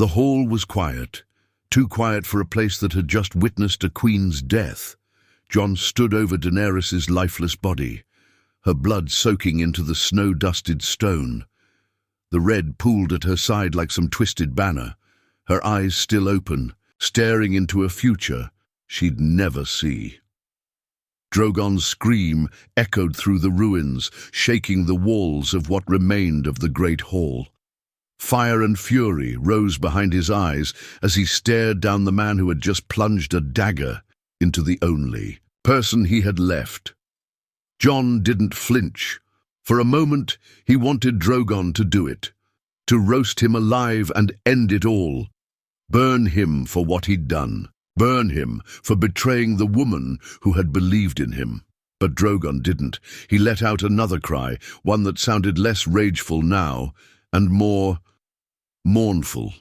The hall was quiet, too quiet for a place that had just witnessed a queen's death. Jon stood over Daenerys's lifeless body, her blood soaking into the snow-dusted stone. The red pooled at her side like some twisted banner, her eyes still open, staring into a future she'd never see. Drogon's scream echoed through the ruins, shaking the walls of what remained of the great hall. Fire and fury rose behind his eyes as he stared down the man who had just plunged a dagger into the only person he had left. Jon didn't flinch. For a moment, he wanted Drogon to do it, to roast him alive and end it all. Burn him for what he'd done. Burn him for betraying the woman who had believed in him. But Drogon didn't. He let out another cry, one that sounded less rageful now and more mournful.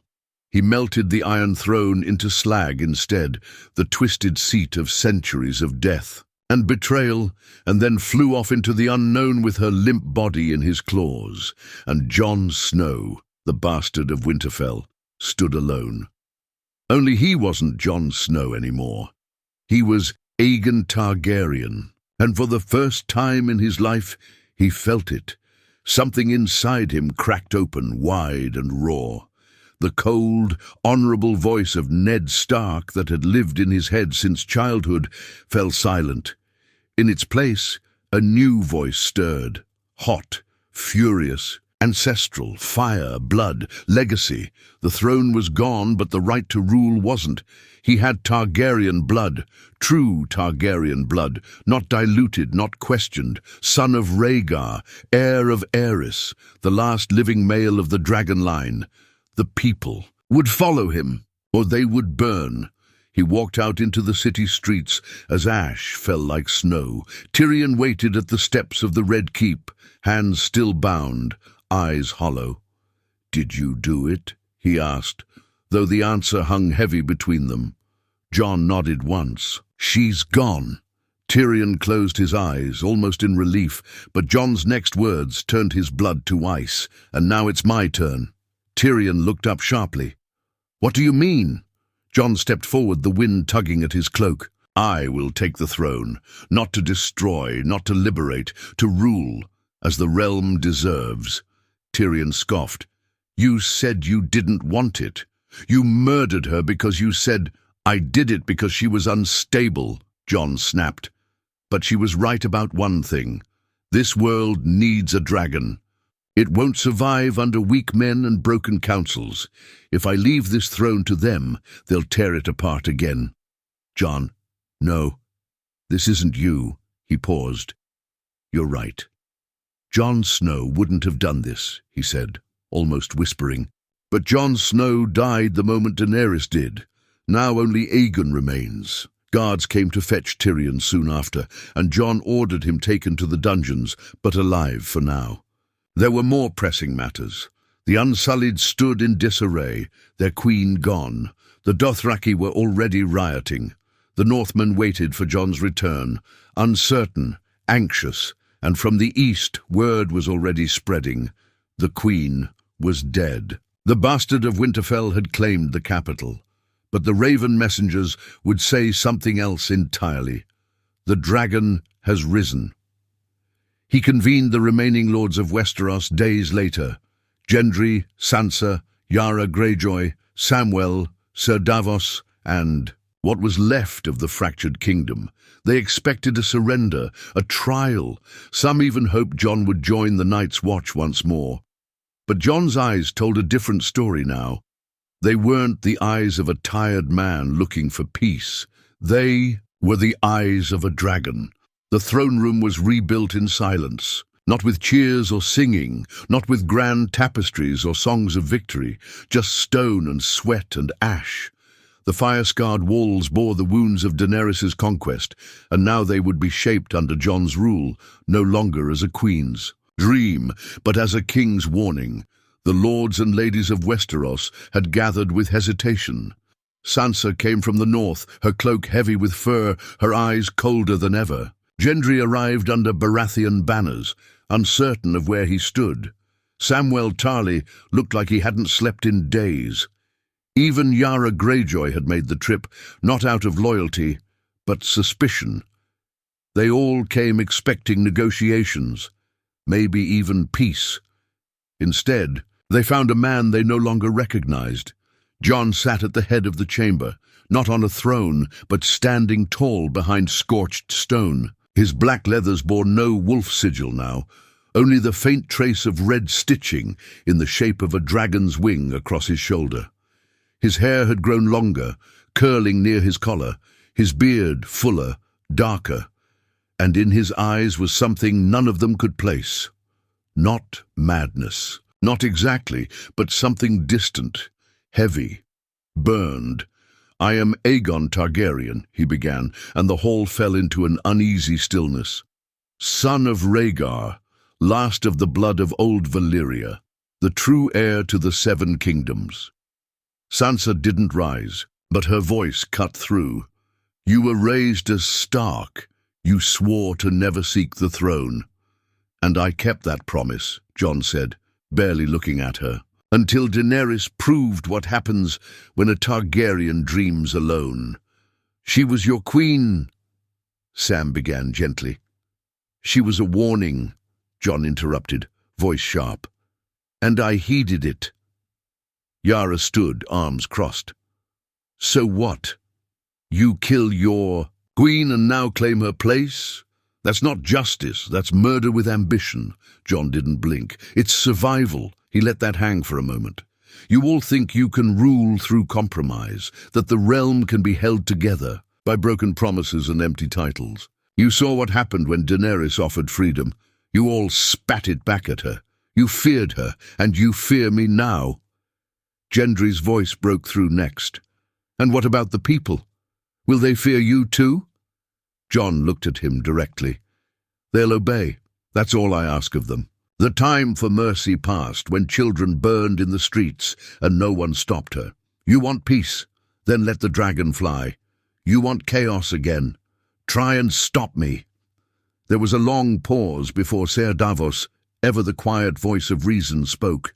He melted the Iron Throne into slag instead, the twisted seat of centuries of death and betrayal, and then flew off into the unknown with her limp body in his claws. And Jon Snow, the bastard of Winterfell, stood alone. Only he wasn't Jon Snow anymore. He was Aegon Targaryen, and for the first time in his life, he felt it. Something inside him cracked open, wide and raw. The cold, honorable voice of Ned Stark that had lived in his head since childhood fell silent. In its place, a new voice stirred, hot, furious, ancestral, fire, blood, legacy. The throne was gone, but the right to rule wasn't. He had Targaryen blood, true Targaryen blood, not diluted, not questioned, son of Rhaegar, heir of Aerys, the last living male of the dragon line. The people would follow him, or they would burn. He walked out into the city streets as ash fell like snow. Tyrion waited at the steps of the Red Keep, hands still bound, eyes hollow. "Did you do it?" he asked, though the answer hung heavy between them. Jon nodded once. "She's gone." Tyrion closed his eyes, almost in relief, but Jon's next words turned his blood to ice. "And now it's my turn." Tyrion looked up sharply. "What do you mean?" Jon stepped forward, the wind tugging at his cloak. "I will take the throne, not to destroy, not to liberate, to rule, as the realm deserves." Tyrion scoffed. "You said you didn't want it. You murdered her because you said, 'I did it because she was unstable,'" Jon snapped. "But she was right about one thing. This world needs a dragon. It won't survive under weak men and broken councils. If I leave this throne to them, they'll tear it apart again." "Jon, no, this isn't you." He paused. "You're right. Jon Snow wouldn't have done this," he said, almost whispering. "But Jon Snow died the moment Daenerys did. Now only Aegon remains." Guards came to fetch Tyrion soon after, and Jon ordered him taken to the dungeons, but alive for now. There were more pressing matters. The Unsullied stood in disarray, their queen gone. The Dothraki were already rioting. The Northmen waited for Jon's return, uncertain, anxious, and from the east word was already spreading. The queen was dead. The bastard of Winterfell had claimed the capital, but the raven messengers would say something else entirely. The dragon has risen. He convened the remaining lords of Westeros days later. Gendry, Sansa, Yara Greyjoy, Samwell, Sir Davos, and what was left of the fractured kingdom. They expected a surrender, a trial. Some even hoped Jon would join the Night's Watch once more. But Jon's eyes told a different story now. They weren't the eyes of a tired man looking for peace. They were the eyes of a dragon. The throne room was rebuilt in silence, not with cheers or singing, not with grand tapestries or songs of victory, just stone and sweat and ash. The fire-scarred walls bore the wounds of Daenerys' conquest, and now they would be shaped under Jon's rule, no longer as a queen's dream, but as a king's warning. The lords and ladies of Westeros had gathered with hesitation. Sansa came from the north, her cloak heavy with fur, her eyes colder than ever. Gendry arrived under Baratheon banners, uncertain of where he stood. Samwell Tarly looked like he hadn't slept in days. Even Yara Greyjoy had made the trip, not out of loyalty, but suspicion. They all came expecting negotiations, maybe even peace. Instead, they found a man they no longer recognized. Jon sat at the head of the chamber, not on a throne, but standing tall behind scorched stone. His black leathers bore no wolf sigil now, only the faint trace of red stitching in the shape of a dragon's wing across his shoulder. His hair had grown longer, curling near his collar, his beard fuller, darker, and in his eyes was something none of them could place. Not madness, not exactly, but something distant, heavy, burned. "I am Aegon Targaryen," he began, and the hall fell into an uneasy stillness. "Son of Rhaegar, last of the blood of old Valyria, the true heir to the 7 kingdoms." Sansa didn't rise, but her voice cut through. "You were raised as Stark. You swore to never seek the throne." "And I kept that promise," Jon said, barely looking at her, "until Daenerys proved what happens when a Targaryen dreams alone." "She was your queen," Sam began gently. "She was a warning," Jon interrupted, voice sharp. "And I heeded it." Yara stood, arms crossed. "So what? You kill your queen and now claim her place? That's not justice, that's murder with ambition." Jon didn't blink. "It's survival." He let that hang for a moment. "You all think you can rule through compromise, that the realm can be held together by broken promises and empty titles. You saw what happened when Daenerys offered freedom. You all spat it back at her. You feared her, and you fear me now." Gendry's voice broke through next. "And what about the people? Will they fear you too?" Jon looked at him directly. "They'll obey. That's all I ask of them. The time for mercy passed, when children burned in the streets and no one stopped her. You want peace? Then let the dragon fly. You want chaos again? Try and stop me." There was a long pause before Ser Davos, ever the quiet voice of reason, spoke.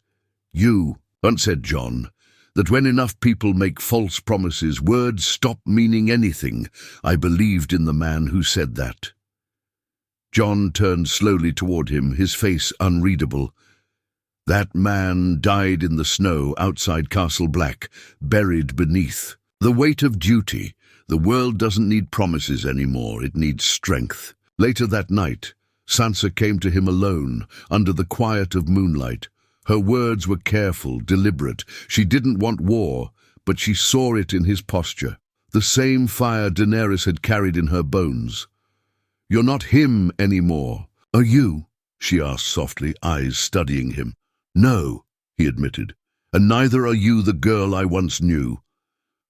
"You," once said Jon, "that when enough people make false promises, words stop meaning anything. I believed in the man who said that." Jon turned slowly toward him, his face unreadable. "That man died in the snow outside Castle Black, buried beneath. The weight of duty. The world doesn't need promises anymore, it needs strength." Later that night, Sansa came to him alone, under the quiet of moonlight. Her words were careful, deliberate. She didn't want war, but she saw it in his posture. The same fire Daenerys had carried in her bones. "You're not him anymore, are you?" she asked softly, eyes studying him. "No," he admitted, "and neither are you the girl I once knew."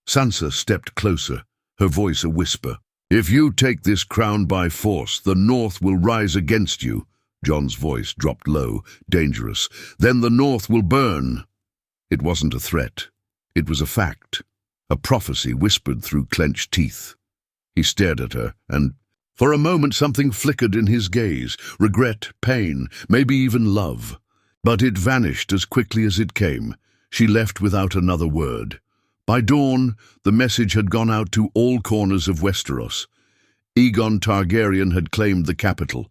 Sansa stepped closer, her voice a whisper. "If you take this crown by force, the North will rise against you." Jon's voice dropped low, dangerous. "Then the North will burn." It wasn't a threat. It was a fact, a prophecy whispered through clenched teeth. He stared at her, and for a moment something flickered in his gaze, regret, pain, maybe even love. But it vanished as quickly as it came. She left without another word. By dawn, the message had gone out to all corners of Westeros. Aegon Targaryen had claimed the capital.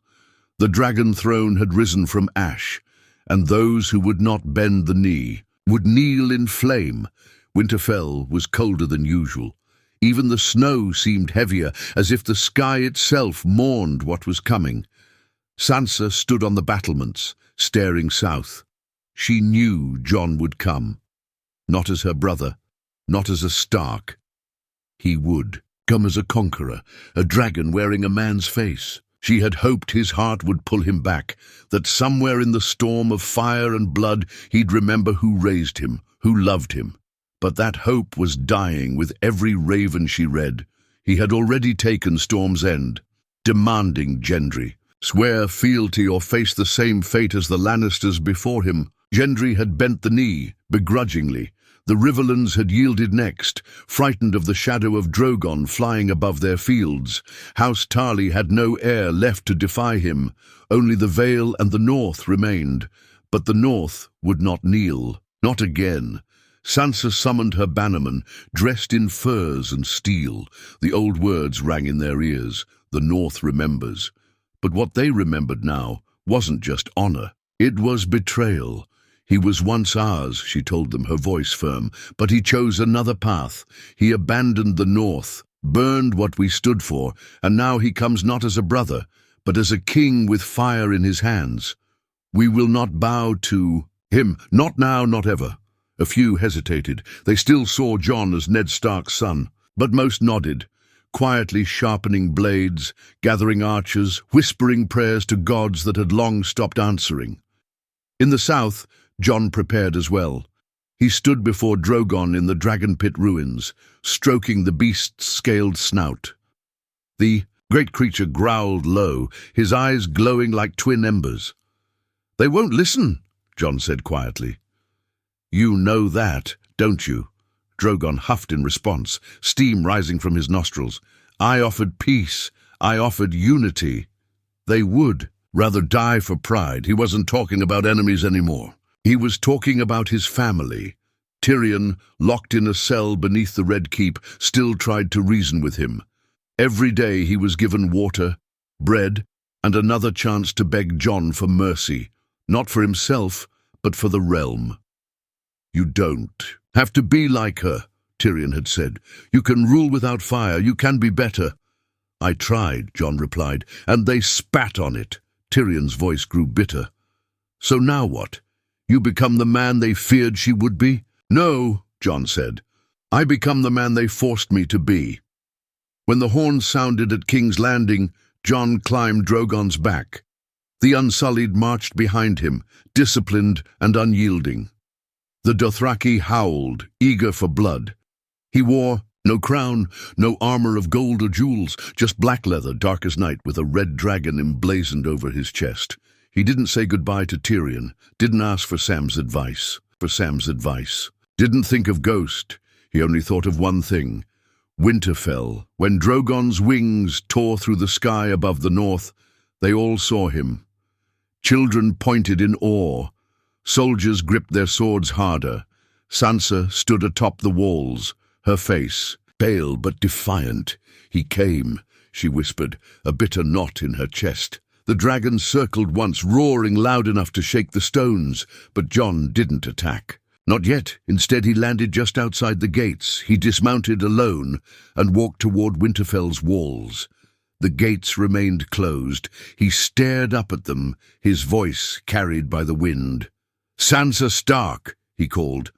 The dragon throne had risen from ash, and those who would not bend the knee would kneel in flame. Winterfell was colder than usual. Even the snow seemed heavier, as if the sky itself mourned what was coming. Sansa stood on the battlements, staring south. She knew Jon would come. Not as her brother, not as a Stark. He would come as a conqueror, a dragon wearing a man's face. She had hoped his heart would pull him back, that somewhere in the storm of fire and blood he'd remember who raised him, who loved him. But that hope was dying with every raven she read. He had already taken Storm's End, demanding Gendry. Swear fealty or face the same fate as the Lannisters before him. Gendry had bent the knee, begrudgingly. The Riverlands had yielded next, frightened of the shadow of Drogon flying above their fields. House Tarly had no heir left to defy him. Only the Vale and the North remained. But the North would not kneel, not again. Sansa summoned her bannermen, dressed in furs and steel. The old words rang in their ears. The North remembers. But what they remembered now wasn't just honor. It was betrayal. He was once ours, she told them, her voice firm, but he chose another path. He abandoned the North, burned what we stood for, and now he comes not as a brother, but as a king with fire in his hands. We will not bow to him, not now, not ever. A few hesitated. They still saw Jon as Ned Stark's son, but most nodded, quietly sharpening blades, gathering archers, whispering prayers to gods that had long stopped answering. In the south, Jon prepared as well. He stood before Drogon in the Dragon Pit ruins, stroking the beast's scaled snout. The great creature growled low, his eyes glowing like twin embers. "They won't listen," Jon said quietly. "You know that, don't you?" Drogon huffed in response, steam rising from his nostrils. "I offered peace. I offered unity. They would rather die for pride." He wasn't talking about enemies anymore. He was talking about his family. Tyrion, locked in a cell beneath the Red Keep, still tried to reason with him. Every day he was given water, bread, and another chance to beg Jon for mercy, not for himself, but for the realm. "You don't have to be like her," Tyrion had said. "You can rule without fire. You can be better." "I tried," Jon replied, "and they spat on it." Tyrion's voice grew bitter. "So now what? You become the man they feared she would be?" "No," Jon said. "I become the man they forced me to be." When the horn sounded at King's Landing, Jon climbed Drogon's back. The Unsullied marched behind him, disciplined and unyielding. The Dothraki howled, eager for blood. He wore no crown, no armor of gold or jewels, just black leather, dark as night, with a red dragon emblazoned over his chest. He didn't say goodbye to Tyrion, didn't ask for Sam's advice. Didn't think of Ghost. He only thought of one thing: Winterfell. When Drogon's wings tore through the sky above the north, they all saw him. Children pointed in awe. Soldiers gripped their swords harder. Sansa stood atop the walls, her face pale but defiant. "He came," she whispered, a bitter knot in her chest. The dragon circled once, roaring loud enough to shake the stones, but Jon didn't attack. Not yet. Instead, he landed just outside the gates. He dismounted alone and walked toward Winterfell's walls. The gates remained closed. He stared up at them, his voice carried by the wind. "Sansa Stark," he called.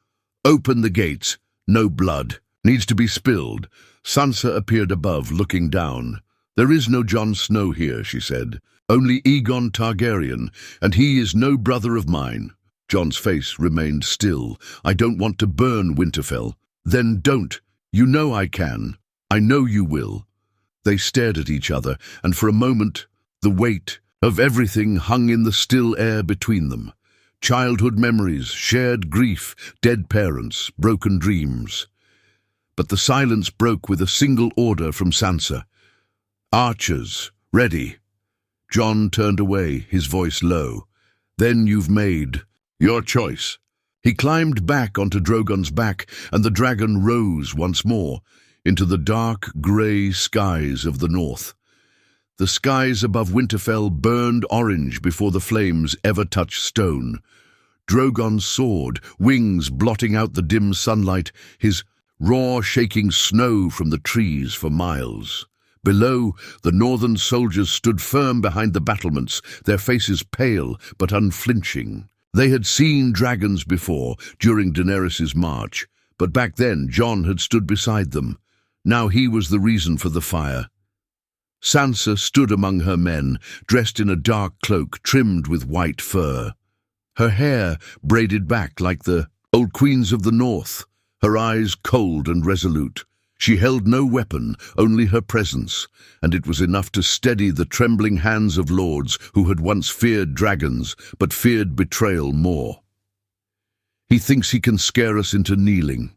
"Open the gates. No blood needs to be spilled." Sansa appeared above, looking down. "There is no Jon Snow here," she said. "Only Aegon Targaryen, and he is no brother of mine." Jon's face remained still. "I don't want to burn Winterfell." "Then don't. You know I can. I know you will." They stared at each other, and for a moment, the weight of everything hung in the still air between them. Childhood memories, shared grief, dead parents, broken dreams. But the silence broke with a single order from Sansa. "Archers, ready." Jon turned away, his voice low. "Then you've made your choice." He climbed back onto Drogon's back, and the dragon rose once more into the dark grey skies of the north. The skies above Winterfell burned orange before the flames ever touched stone. Drogon soared, wings blotting out the dim sunlight, his roar shaking snow from the trees for miles. Below, the northern soldiers stood firm behind the battlements, their faces pale but unflinching. They had seen dragons before, during Daenerys's march, but back then Jon had stood beside them. Now he was the reason for the fire. Sansa stood among her men, dressed in a dark cloak trimmed with white fur. Her hair braided back like the old queens of the north, her eyes cold and resolute. She held no weapon, only her presence, and it was enough to steady the trembling hands of lords who had once feared dragons, but feared betrayal more. "He thinks he can scare us into kneeling,"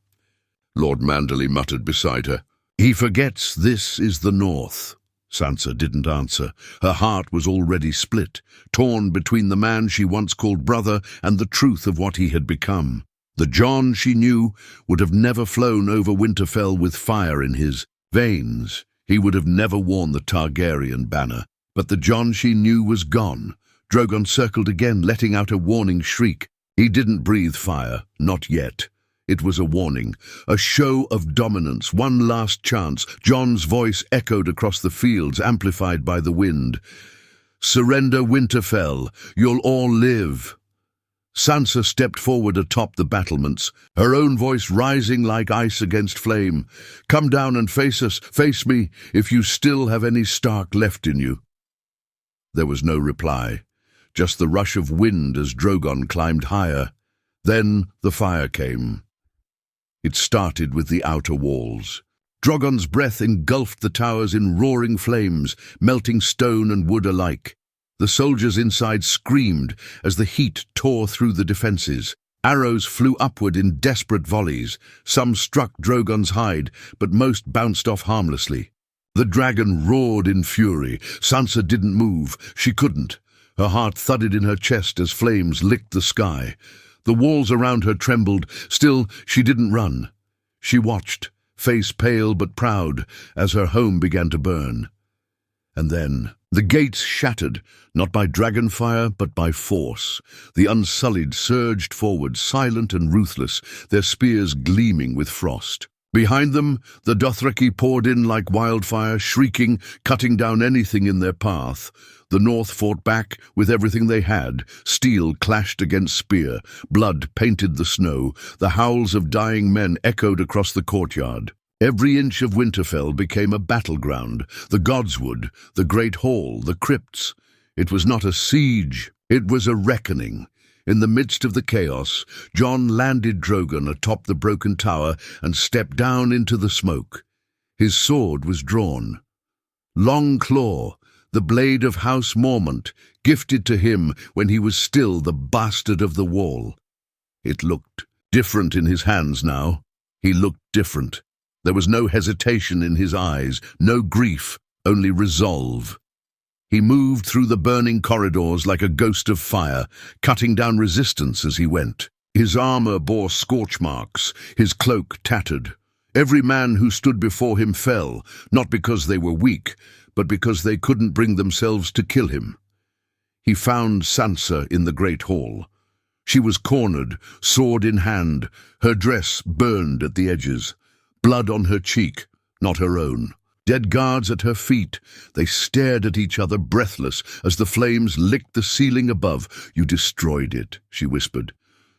Lord Manderley muttered beside her. "He forgets this is the north." Sansa didn't answer. Her heart was already split, torn between the man she once called brother and the truth of what he had become. The Jon she knew would have never flown over Winterfell with fire in his veins. He would have never worn the Targaryen banner. But the Jon she knew was gone. Drogon circled again, letting out a warning shriek. He didn't breathe fire, not yet. It was a warning, a show of dominance, one last chance. Jon's voice echoed across the fields, amplified by the wind. "Surrender Winterfell, you'll all live." Sansa stepped forward atop the battlements, her own voice rising like ice against flame. "Come down and face us, face me, if you still have any Stark left in you." There was no reply, just the rush of wind as Drogon climbed higher. Then the fire came. It started with the outer walls. Drogon's breath engulfed the towers in roaring flames, melting stone and wood alike. The soldiers inside screamed as the heat tore through the defenses. Arrows flew upward in desperate volleys. Some struck Drogon's hide, but most bounced off harmlessly. The dragon roared in fury. Sansa didn't move. She couldn't. Her heart thudded in her chest as flames licked the sky. The walls around her trembled. Still, she didn't run. She watched, face pale but proud, as her home began to burn. And then the gates shattered, not by dragonfire, but by force. The Unsullied surged forward, silent and ruthless, their spears gleaming with frost. Behind them, the Dothraki poured in like wildfire, shrieking, cutting down anything in their path. The North fought back with everything they had. Steel clashed against spear. Blood painted the snow. The howls of dying men echoed across the courtyard. Every inch of Winterfell became a battleground. The Godswood, the Great Hall, the crypts. It was not a siege, it was a reckoning. In the midst of the chaos, Jon landed Drogon atop the broken tower and stepped down into the smoke. His sword was drawn. Long Claw, the blade of House Mormont, gifted to him when he was still the bastard of the Wall. It looked different in his hands now. He looked different. There was no hesitation in his eyes, no grief, only resolve. He moved through the burning corridors like a ghost of fire, cutting down resistance as he went. His armor bore scorch marks, his cloak tattered. Every man who stood before him fell, not because they were weak, but because they couldn't bring themselves to kill him. He found Sansa in the Great Hall. She was cornered, sword in hand, her dress burned at the edges. Blood on her cheek, not her own. Dead guards at her feet. They stared at each other, breathless, as the flames licked the ceiling above. "You destroyed it," she whispered.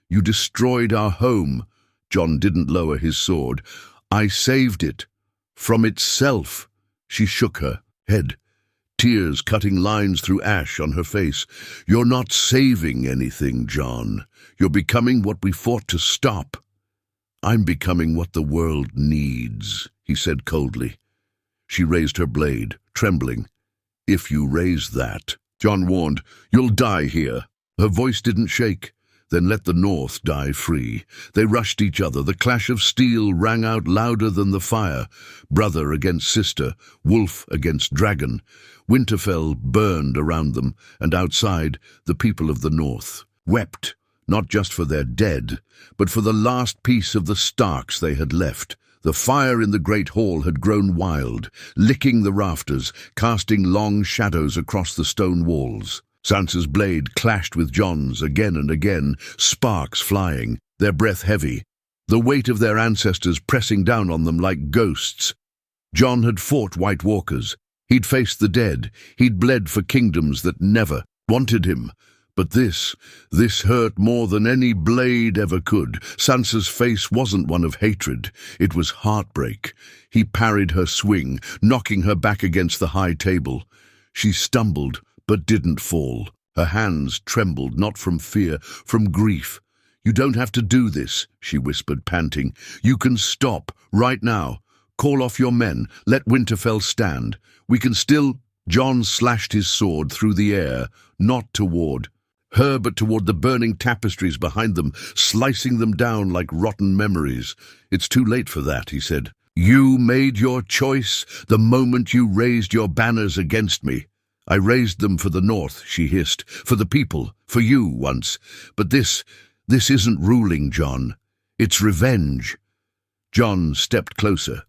"You destroyed our home." Jon didn't lower his sword. "I saved it. From itself." She shook her head, tears cutting lines through ash on her face. "You're not saving anything, Jon. You're becoming what we fought to stop." "I'm becoming what the world needs," he said coldly. She raised her blade, trembling. "If you raise that," Jon warned, "you'll die here." Her voice didn't shake. "Then let the North die free." They rushed each other. The clash of steel rang out louder than the fire. Brother against sister, wolf against dragon. Winterfell burned around them, and outside, the people of the North wept, not just for their dead, but for the last piece of the Starks they had left. The fire in the Great Hall had grown wild, licking the rafters, casting long shadows across the stone walls. Sansa's blade clashed with Jon's again and again, sparks flying, their breath heavy, the weight of their ancestors pressing down on them like ghosts. Jon had fought White Walkers. He'd faced the dead. He'd bled for kingdoms that never wanted him. But this hurt more than any blade ever could. Sansa's face wasn't one of hatred. It was heartbreak. He parried her swing, knocking her back against the high table. She stumbled, but didn't fall. Her hands trembled, not from fear, from grief. "You don't have to do this," she whispered, panting. "You can stop, right now. Call off your men. Let Winterfell stand. We can still—" Jon slashed his sword through the air, not toward her, but toward the burning tapestries behind them, slicing them down like rotten memories. "It's too late for that," he said. "You made your choice the moment you raised your banners against me." "I raised them for the North," she hissed, "for the people, for you once. But this isn't ruling, Jon. It's revenge. Jon stepped closer.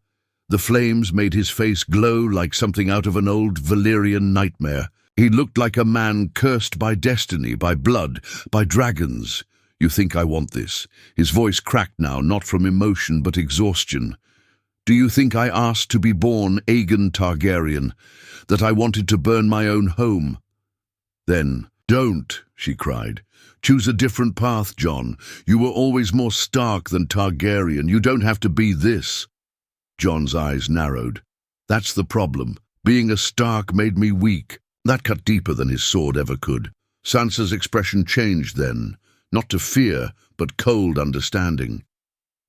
The flames made his face glow like something out of an old Valyrian nightmare. He looked like a man cursed by destiny, by blood, by dragons. You think I want this? His voice cracked now, not from emotion but exhaustion. Do you think I asked to be born Aegon Targaryen? That I wanted to burn my own home? Then, don't, she cried. Choose a different path, Jon. You were always more Stark than Targaryen. You don't have to be this. Jon's eyes narrowed. That's the problem. Being a Stark made me weak. That cut deeper than his sword ever could. Sansa's expression changed then, not to fear, but cold understanding.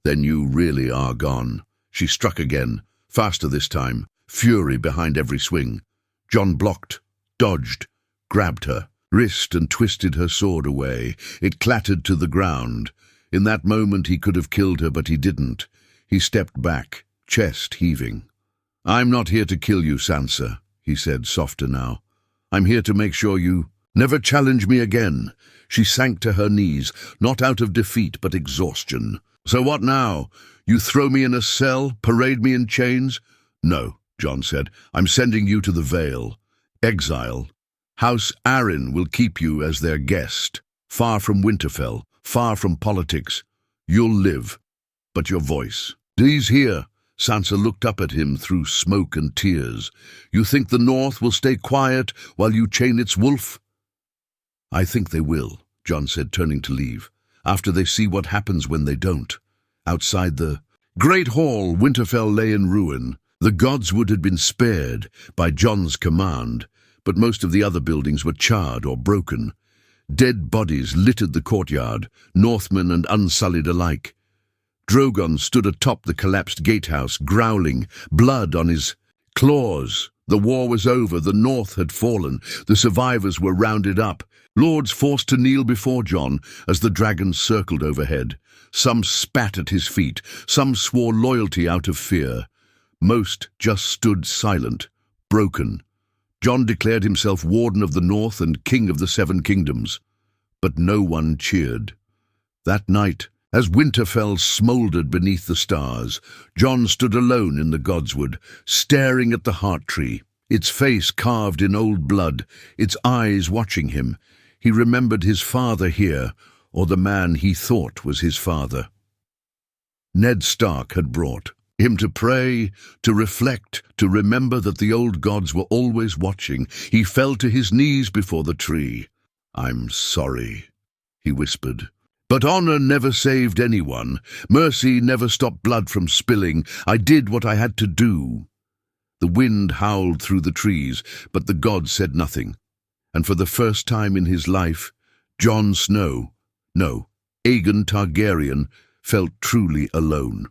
Then you really are gone. She struck again, faster this time, fury behind every swing. Jon blocked, dodged, grabbed her wrist and twisted her sword away. It clattered to the ground. In that moment he could have killed her, but he didn't. He stepped back, chest heaving. I'm not here to kill you, Sansa, he said, softer now. I'm here to make sure you never challenge me again. She sank to her knees, not out of defeat but exhaustion. So what now? You throw me in a cell, parade me in chains? No, Jon said. I'm sending you to the Vale. Exile. House Arryn will keep you as their guest. Far from Winterfell, far from politics. You'll live. But your voice. He's here. Sansa looked up at him through smoke and tears. You think the North will stay quiet while you chain its wolf? I think they will, Jon said, turning to leave. After they see what happens when they don't. Outside the great hall, Winterfell lay in ruin. The Godswood had been spared by Jon's command, but most of the other buildings were charred or broken. Dead bodies littered the courtyard, Northmen and Unsullied alike. Drogon stood atop the collapsed gatehouse, growling, blood on his claws. The war was over, the North had fallen, the survivors were rounded up. Lords forced to kneel before Jon as the dragons circled overhead. Some spat at his feet, some swore loyalty out of fear. Most just stood silent, broken. Jon declared himself Warden of the North and King of the Seven Kingdoms. But no one cheered. That night, as Winterfell smouldered beneath the stars, Jon stood alone in the Godswood, staring at the heart tree, its face carved in old blood, its eyes watching him. He remembered his father here, or the man he thought was his father. Ned Stark had brought him to pray, to reflect, to remember that the old gods were always watching. He fell to his knees before the tree. I'm sorry, he whispered. But honor never saved anyone. Mercy never stopped blood from spilling. I did what I had to do. The wind howled through the trees, but the gods said nothing. And for the first time in his life, Jon Snow, no, Aegon Targaryen, felt truly alone.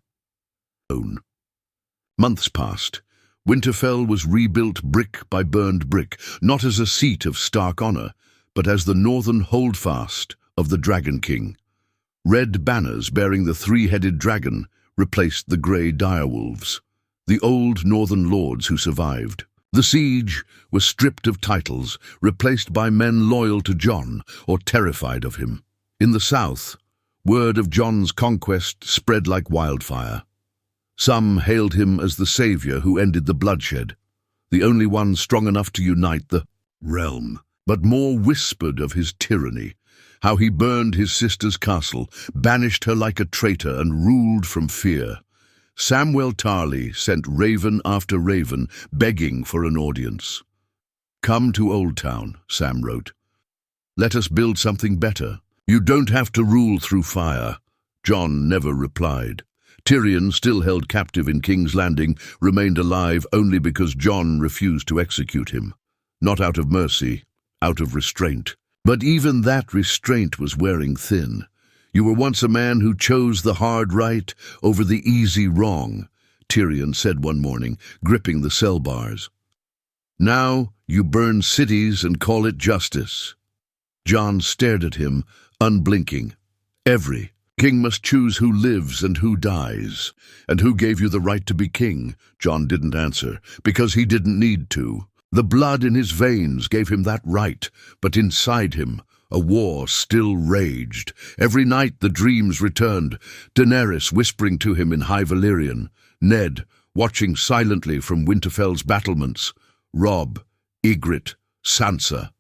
Months passed. Winterfell was rebuilt brick by burned brick, not as a seat of Stark honor, but as the northern holdfast of the Dragon King. Red banners bearing the three-headed dragon replaced the grey direwolves, the old northern lords who survived. The siege was stripped of titles, replaced by men loyal to Jon or terrified of him. In the south, word of Jon's conquest spread like wildfire. Some hailed him as the savior who ended the bloodshed, the only one strong enough to unite the realm. But more whispered of his tyranny, how he burned his sister's castle, banished her like a traitor, and ruled from fear. Samwell Tarly sent raven after raven, begging for an audience. Come to Old Town, Sam wrote. Let us build something better. You don't have to rule through fire. Jon never replied. Tyrion, still held captive in King's Landing, remained alive only because Jon refused to execute him. Not out of mercy, out of restraint. But even that restraint was wearing thin. You were once a man who chose the hard right over the easy wrong, Tyrion said one morning, gripping the cell bars. Now you burn cities and call it justice. Jon stared at him, unblinking. Every king must choose who lives and who dies. And who gave you the right to be king? Jon didn't answer, because he didn't need to. The blood in his veins gave him that right, but inside him, A war still raged. Every night the dreams returned, Daenerys whispering to him in High Valyrian, Ned watching silently from Winterfell's battlements, Robb, Ygritte, Sansa,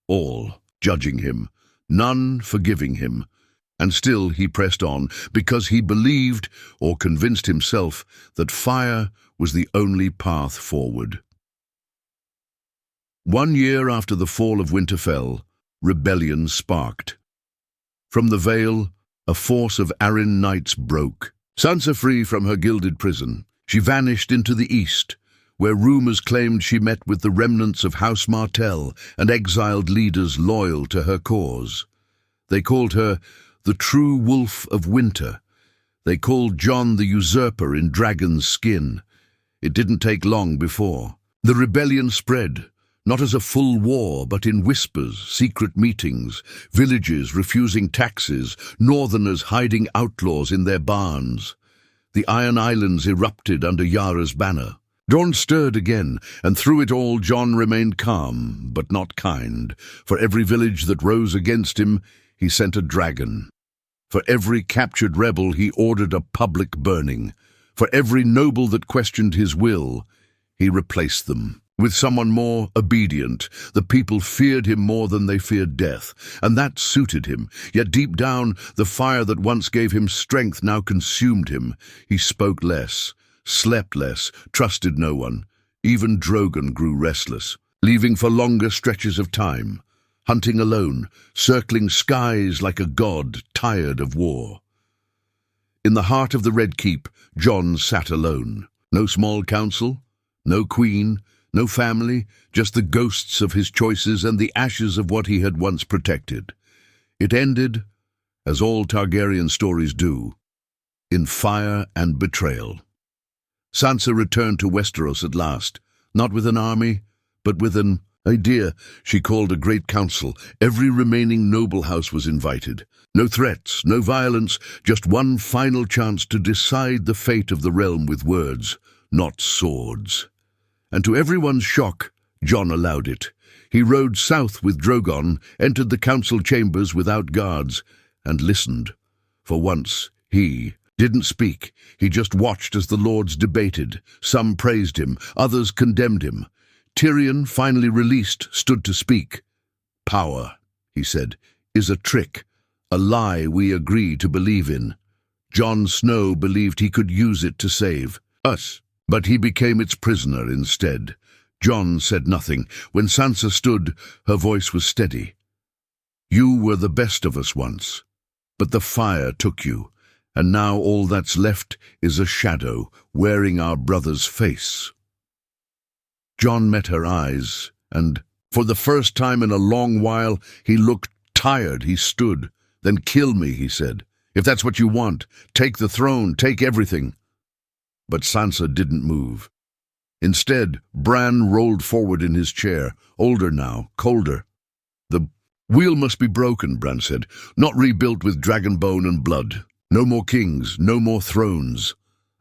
all judging him, none forgiving him. And still he pressed on, because he believed, or convinced himself, that fire was the only path forward. 1 year after the fall of Winterfell, rebellion sparked. From the Vale, a force of Arryn knights broke. Sansa free from her gilded prison, she vanished into the east, where rumours claimed she met with the remnants of House Martell and exiled leaders loyal to her cause. They called her the true Wolf of Winter. They called Jon the usurper in dragon's skin. It didn't take long before the rebellion spread, not as a full war, but in whispers, secret meetings, villages refusing taxes, northerners hiding outlaws in their barns. The Iron Islands erupted under Yara's banner. Dawn stirred again, and through it all Jon remained calm, but not kind. For every village that rose against him, he sent a dragon. For every captured rebel, he ordered a public burning. For every noble that questioned his will, he replaced them with someone more obedient. The people feared him more than they feared death, and that suited him. Yet deep down, the fire that once gave him strength now consumed him. He spoke less, slept less, trusted no one. Even Drogon grew restless, leaving for longer stretches of time, hunting alone, circling skies like a god tired of war. In the heart of the Red Keep, Jon sat alone. No small council, no queen, no family, just the ghosts of his choices and the ashes of what he had once protected. It ended, as all Targaryen stories do, in fire and betrayal. Sansa returned to Westeros at last, not with an army, but with an idea. She called a great council. Every remaining noble house was invited. No threats, no violence, just one final chance to decide the fate of the realm with words, not swords. And to everyone's shock, Jon allowed it. He rode south with Drogon, entered the council chambers without guards, and listened. For once, he didn't speak. He just watched as the lords debated. Some praised him, others condemned him. Tyrion, finally released, stood to speak. Power, he said, is a trick, a lie we agree to believe in. Jon Snow believed he could use it to save us, but he became its prisoner instead. Jon said nothing. When Sansa stood, her voice was steady. You were the best of us once, but the fire took you, and now all that's left is a shadow wearing our brother's face. Jon met her eyes, and, for the first time in a long while, he looked tired. He stood. Then kill me, he said. If that's what you want, take the throne, take everything. But Sansa didn't move. Instead, Bran rolled forward in his chair, older now, colder. The wheel must be broken, Bran said, not rebuilt with dragon bone and blood. No more kings, no more thrones.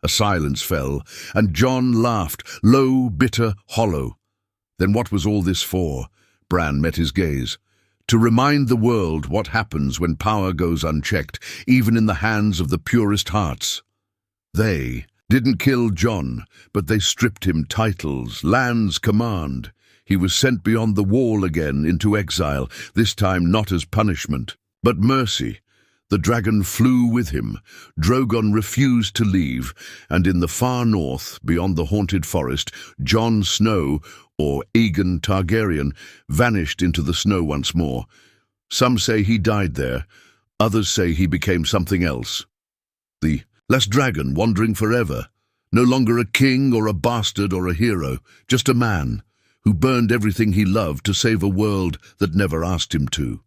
A silence fell, and Jon laughed, low, bitter, hollow. Then what was all this for? Bran met his gaze. To remind the world what happens when power goes unchecked, even in the hands of the purest hearts. They didn't kill Jon, but they stripped him titles, lands, command. He was sent beyond the wall again into exile, this time not as punishment, but mercy. The dragon flew with him. Drogon refused to leave, and in the far north, beyond the haunted forest, Jon Snow, or Aegon Targaryen, vanished into the snow once more. Some say he died there, others say he became something else. The last dragon wandering forever, no longer a king or a bastard or a hero, just a man who burned everything he loved to save a world that never asked him to.